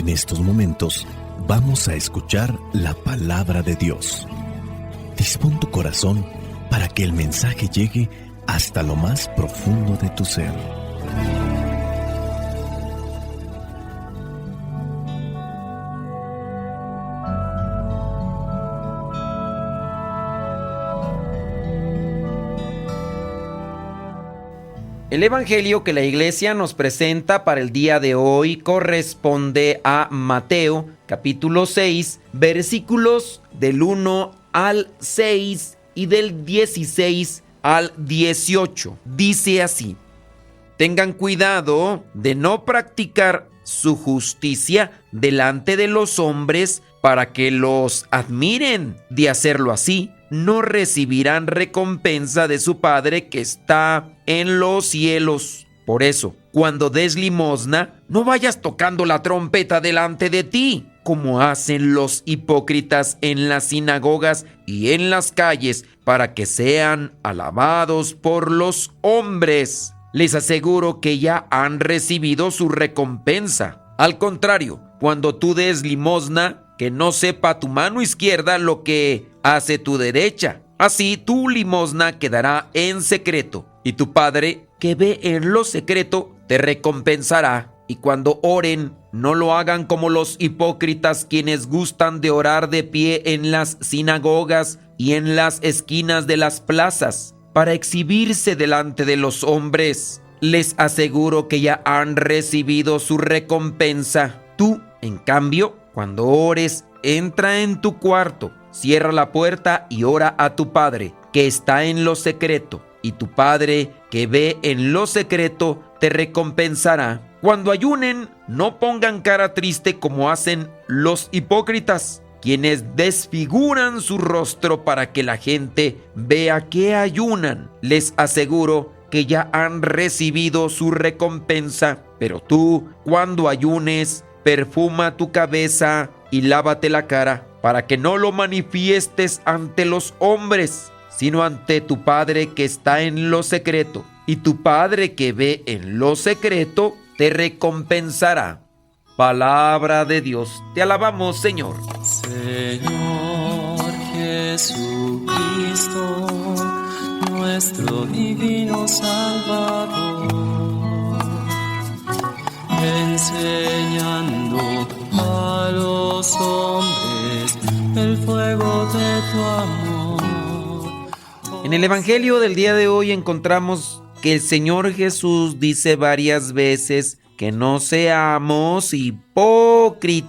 En estos momentos vamos a escuchar la palabra de Dios. Dispón tu corazón para que el mensaje llegue hasta lo más profundo de tu ser. El evangelio que la iglesia nos presenta para el día de hoy corresponde a Mateo, capítulo 6, versículos del 1 al 6 y del 16 al 18. Dice así: tengan cuidado de no practicar su justicia delante de los hombres para que los admiren. De hacerlo así, no recibirán recompensa de su Padre que está en los cielos. Por eso, cuando des limosna, no vayas tocando la trompeta delante de ti, como hacen los hipócritas en las sinagogas y en las calles, para que sean alabados por los hombres. Les aseguro que ya han recibido su recompensa. Al contrario, cuando tú des limosna, que no sepa tu mano izquierda lo que hace tu derecha. Así tu limosna quedará en secreto, y tu Padre, que ve en lo secreto, te recompensará. Y cuando oren, no lo hagan como los hipócritas, quienes gustan de orar de pie en las sinagogas y en las esquinas de las plazas, para exhibirse delante de los hombres. Les aseguro que ya han recibido su recompensa. Tú, en cambio, cuando ores, entra en tu cuarto, cierra la puerta y ora a tu Padre, que está en lo secreto, y tu Padre, que ve en lo secreto, te recompensará. Cuando ayunen, no pongan cara triste como hacen los hipócritas, quienes desfiguran su rostro para que la gente vea que ayunan. Les aseguro que ya han recibido su recompensa. Pero tú, cuando ayunes, perfuma tu cabeza y lávate la cara, para que no lo manifiestes ante los hombres, sino ante tu Padre que está en lo secreto. Y tu Padre que ve en lo secreto te recompensará. Palabra de Dios. Te alabamos, Señor. Señor Jesucristo, nuestro divino Salvador, enseñando a los hombres el fuego de tu amor. En el evangelio del día de hoy encontramos que el Señor Jesús dice varias veces que no seamos hipócritas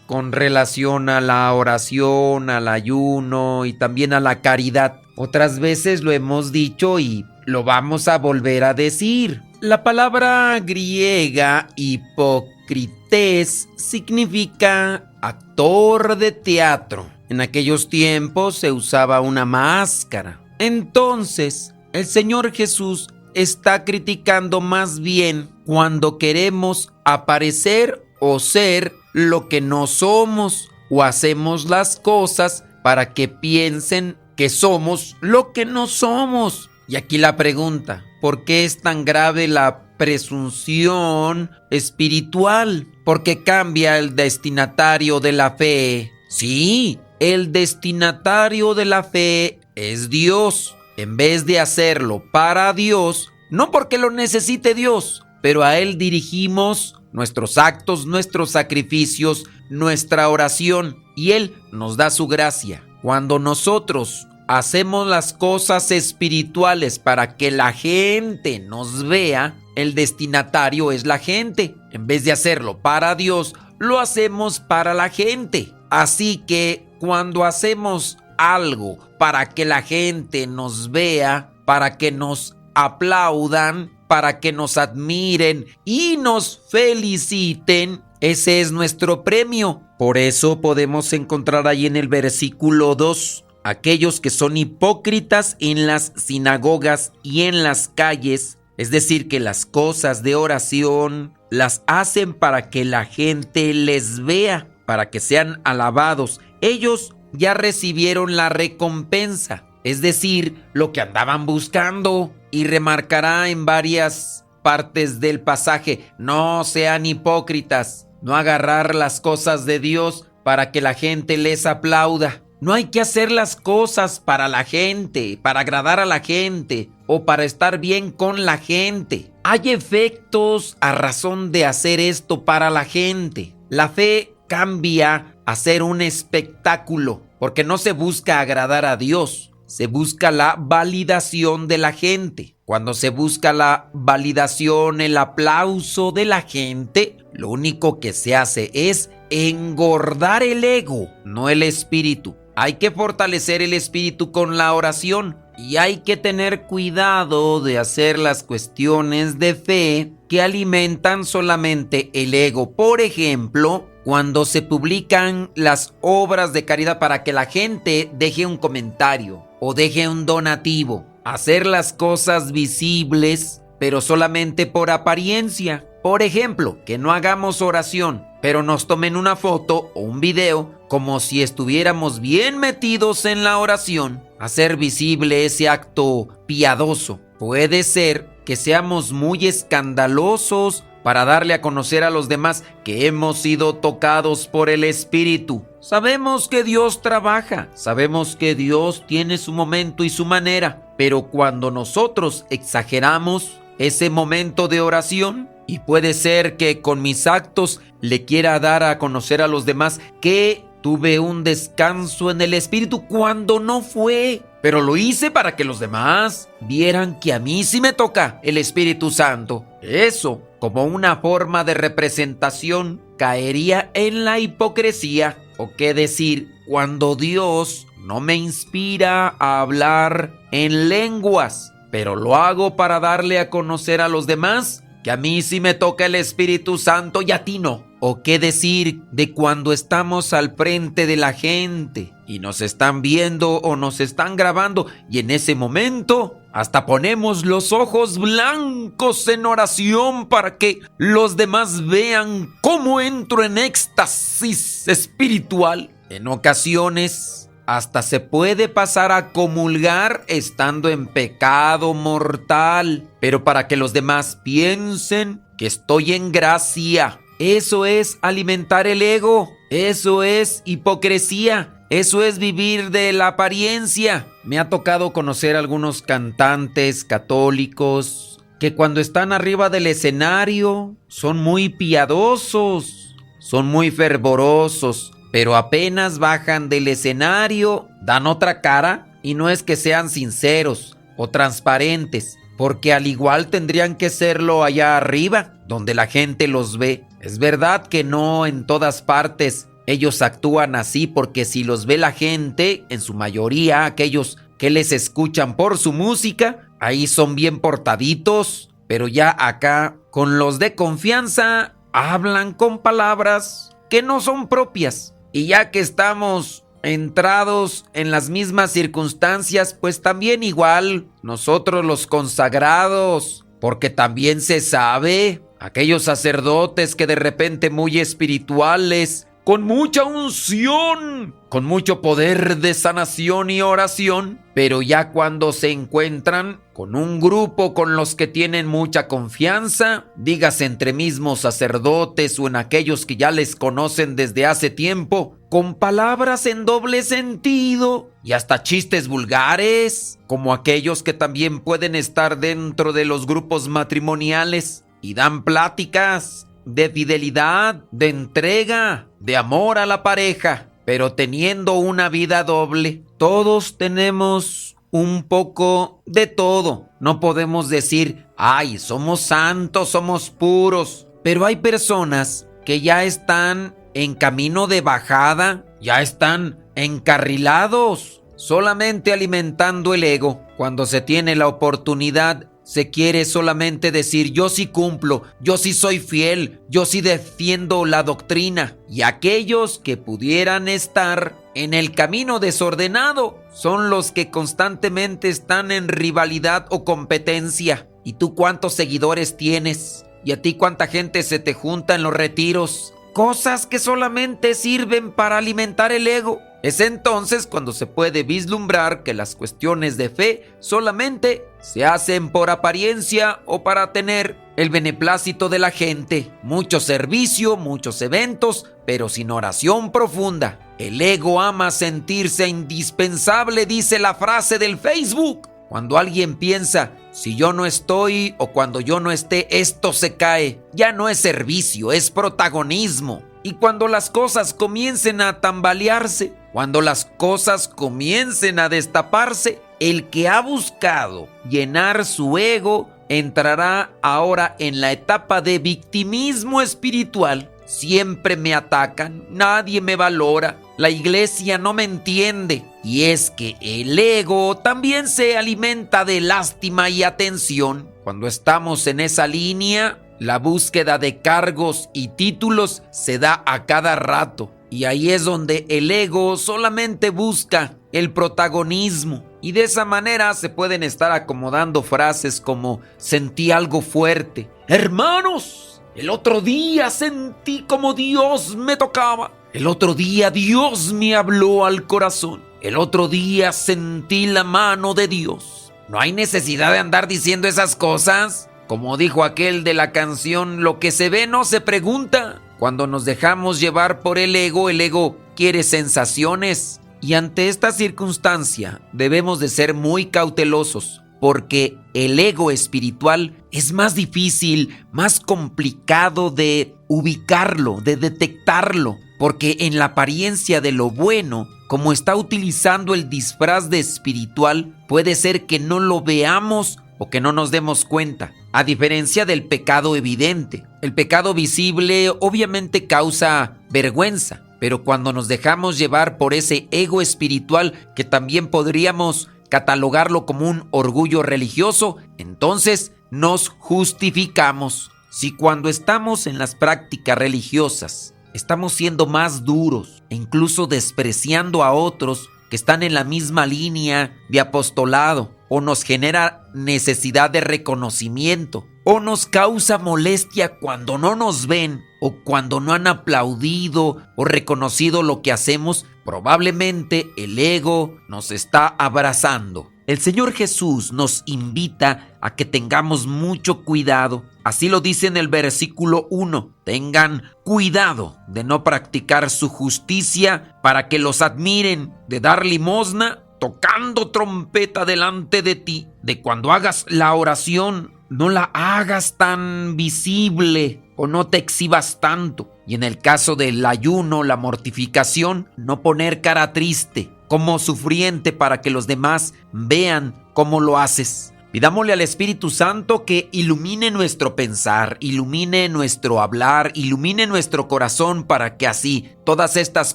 con relación a la oración, al ayuno y también a la caridad. Otras veces lo hemos dicho y lo vamos a volver a decir. La palabra griega hipócrites significa actor de teatro. En aquellos tiempos se usaba una máscara. Entonces, el Señor Jesús está criticando más bien cuando queremos aparecer o ser lo que no somos, o hacemos las cosas para que piensen que somos lo que no somos. Y aquí la pregunta: ¿por qué es tan grave la presunción espiritual? Porque cambia el destinatario de la fe. Sí, el destinatario de la fe es Dios. En vez de hacerlo para Dios, no porque lo necesite Dios, pero a Él dirigimos nuestros actos, nuestros sacrificios, nuestra oración, y Él nos da su gracia. Cuando nosotros hacemos las cosas espirituales para que la gente nos vea, el destinatario es la gente. En vez de hacerlo para Dios, lo hacemos para la gente. Así que cuando hacemos algo para que la gente nos vea, para que nos aplaudan, para que nos admiren y nos feliciten, ese es nuestro premio. Por eso podemos encontrar ahí en el versículo 2: aquellos que son hipócritas en las sinagogas y en las calles, es decir, que las cosas de oración las hacen para que la gente les vea, para que sean alabados. Ellos ya recibieron la recompensa, es decir, lo que andaban buscando. Y remarcará en varias partes del pasaje: no sean hipócritas. no agarrar las cosas de Dios para que la gente les aplauda. No hay que hacer las cosas para la gente, para agradar a la gente o para estar bien con la gente. Hay efectos a razón de hacer esto para la gente. La fe cambia a ser un espectáculo, porque no se busca agradar a Dios, se busca la validación de la gente. Cuando se busca la validación, el aplauso de la gente, lo único que se hace es engordar el ego, no el espíritu. Hay que fortalecer el espíritu con la oración y hay que tener cuidado de hacer las cuestiones de fe que alimentan solamente el ego. Por ejemplo, cuando se publican las obras de caridad para que la gente deje un comentario o deje un donativo. Hacer las cosas visibles, pero solamente por apariencia. Por ejemplo, que no hagamos oración, pero nos tomen una foto o un video como si estuviéramos bien metidos en la oración. Hacer visible ese acto piadoso. Puede ser que seamos muy escandalosos para darle a conocer a los demás que hemos sido tocados por el Espíritu. Sabemos que Dios trabaja, sabemos que Dios tiene su momento y su manera, pero cuando nosotros exageramos ese momento de oración, y puede ser que con mis actos le quiera dar a conocer a los demás que tuve un descanso en el Espíritu cuando no fue, pero lo hice para que los demás vieran que a mí sí me toca el Espíritu Santo. Eso, como una forma de representación, caería en la hipocresía. O qué decir, cuando Dios no me inspira a hablar en lenguas, pero lo hago para darle a conocer a los demás que a mí sí me toca el Espíritu Santo y a ti no. O qué decir de cuando estamos al frente de la gente y nos están viendo o nos están grabando y en ese momento hasta ponemos los ojos blancos en oración para que los demás vean cómo entro en éxtasis espiritual. En ocasiones hasta se puede pasar a comulgar estando en pecado mortal, pero para que los demás piensen que estoy en gracia. Eso es alimentar el ego, eso es hipocresía, eso es vivir de la apariencia. Me ha tocado conocer algunos cantantes católicos que cuando están arriba del escenario son muy piadosos, son muy fervorosos, pero apenas bajan del escenario dan otra cara y no es que sean sinceros o transparentes, porque al igual tendrían que serlo allá arriba, donde la gente los ve. Es verdad que no en todas partes ellos actúan así, porque si los ve la gente, en su mayoría aquellos que les escuchan por su música, ahí son bien portaditos, pero ya acá con los de confianza hablan con palabras que no son propias. Y ya que estamos entrados en las mismas circunstancias, pues también igual nosotros los consagrados, porque también se sabe, aquellos sacerdotes que de repente muy espirituales, con mucha unción, con mucho poder de sanación y oración, pero ya cuando se encuentran con un grupo con los que tienen mucha confianza, dígase entre mismos sacerdotes o en aquellos que ya les conocen desde hace tiempo, con palabras en doble sentido y hasta chistes vulgares, como aquellos que también pueden estar dentro de los grupos matrimoniales y dan pláticas de fidelidad, de entrega, de amor a la pareja, pero teniendo una vida doble. Todos tenemos un poco de todo. No podemos decir, ay, somos santos, somos puros, pero hay personas que ya están en camino de bajada, ya están encarrilados, solamente alimentando el ego. Cuando se tiene la oportunidad, se quiere solamente decir, yo sí cumplo, yo sí soy fiel, yo sí defiendo la doctrina. Y aquellos que pudieran estar en el camino desordenado son los que constantemente están en rivalidad o competencia. ¿Y tú cuántos seguidores tienes? ¿Y a ti cuánta gente se te junta en los retiros? Cosas que solamente sirven para alimentar el ego. Es entonces cuando se puede vislumbrar que las cuestiones de fe solamente se hacen por apariencia o para tener el beneplácito de la gente, mucho servicio, muchos eventos, pero sin oración profunda. El ego ama sentirse indispensable, dice la frase del Facebook. Cuando alguien piensa, si yo no estoy o cuando yo no esté, esto se cae. Ya no es servicio, es protagonismo. Y cuando las cosas comiencen a tambalearse, cuando las cosas comiencen a destaparse, el que ha buscado llenar su ego entrará ahora en la etapa de victimismo espiritual. Siempre me atacan, nadie me valora, la iglesia no me entiende. Y es que el ego también se alimenta de lástima y atención. Cuando estamos en esa línea, la búsqueda de cargos y títulos se da a cada rato. Y ahí es donde el ego solamente busca el protagonismo. Y de esa manera se pueden estar acomodando frases como sentí algo fuerte. Hermanos, el otro día sentí como Dios me tocaba. El otro día Dios me habló al corazón. El otro día sentí la mano de Dios. No hay necesidad de andar diciendo esas cosas. Como dijo aquel de la canción, lo que se ve no se pregunta. Cuando nos dejamos llevar por el ego quiere sensaciones. Y ante esta circunstancia debemos de ser muy cautelosos, porque el ego espiritual es más difícil, más complicado de ubicarlo, de detectarlo, porque en la apariencia de lo bueno, como está utilizando el disfraz de espiritual, puede ser que no lo veamos o que no nos demos cuenta, a diferencia del pecado evidente. El pecado visible obviamente causa vergüenza, pero cuando nos dejamos llevar por ese ego espiritual, que también podríamos catalogarlo como un orgullo religioso, entonces nos justificamos. Si cuando estamos en las prácticas religiosas estamos siendo más duros e incluso despreciando a otros que están en la misma línea de apostolado, o nos genera necesidad de reconocimiento, o nos causa molestia cuando no nos ven, o cuando no han aplaudido o reconocido lo que hacemos, probablemente el ego nos está abrazando. El Señor Jesús nos invita a que tengamos mucho cuidado. Así lo dice en el versículo 1. Tengan cuidado de no practicar su justicia para que los admiren, de dar limosna tocando trompeta delante de ti, de cuando hagas la oración, no la hagas tan visible o no te exhibas tanto. Y en el caso del ayuno, la mortificación, no poner cara triste, como sufriente para que los demás vean cómo lo haces. Pidámosle al Espíritu Santo que ilumine nuestro pensar, ilumine nuestro hablar, ilumine nuestro corazón para que así todas estas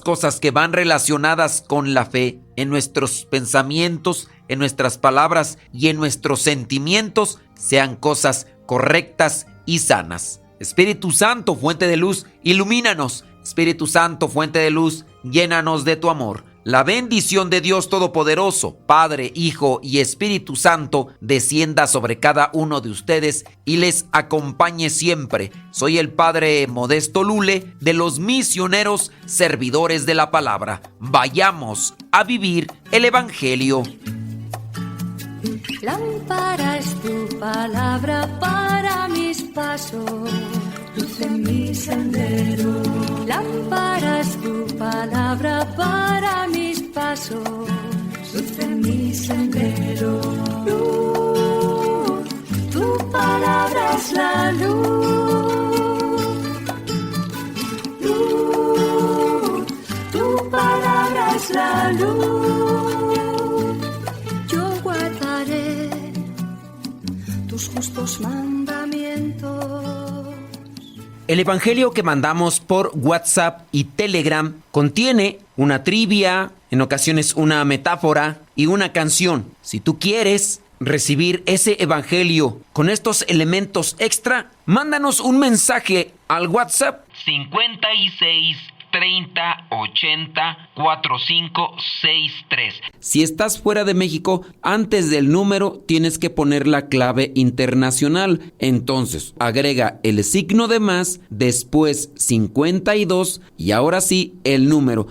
cosas que van relacionadas con la fe, en nuestros pensamientos, en nuestras palabras y en nuestros sentimientos sean cosas correctas y sanas. Espíritu Santo, fuente de luz, ilumínanos. Espíritu Santo, fuente de luz, llénanos de tu amor. La bendición de Dios Todopoderoso, Padre, Hijo y Espíritu Santo, descienda sobre cada uno de ustedes y les acompañe siempre. Soy el Padre Modesto Lule, de los misioneros servidores de la palabra. Vayamos a vivir el Evangelio. Lámpara es tu palabra para mis pasos, luz en mi sendero. Lámpara es tu palabra para mis pasos, luz en mi sendero. Luz, tu palabra es la luz. Luz, tu palabra es la luz. Yo guardaré tus justos mandamientos. El evangelio que mandamos por WhatsApp y Telegram contiene una trivia, en ocasiones una metáfora y una canción. Si tú quieres recibir ese evangelio con estos elementos extra, mándanos un mensaje al WhatsApp 56 30 80 4563. Si estás fuera de México, antes del número tienes que poner la clave internacional. Entonces, agrega el signo de más, después 52 y ahora sí el número.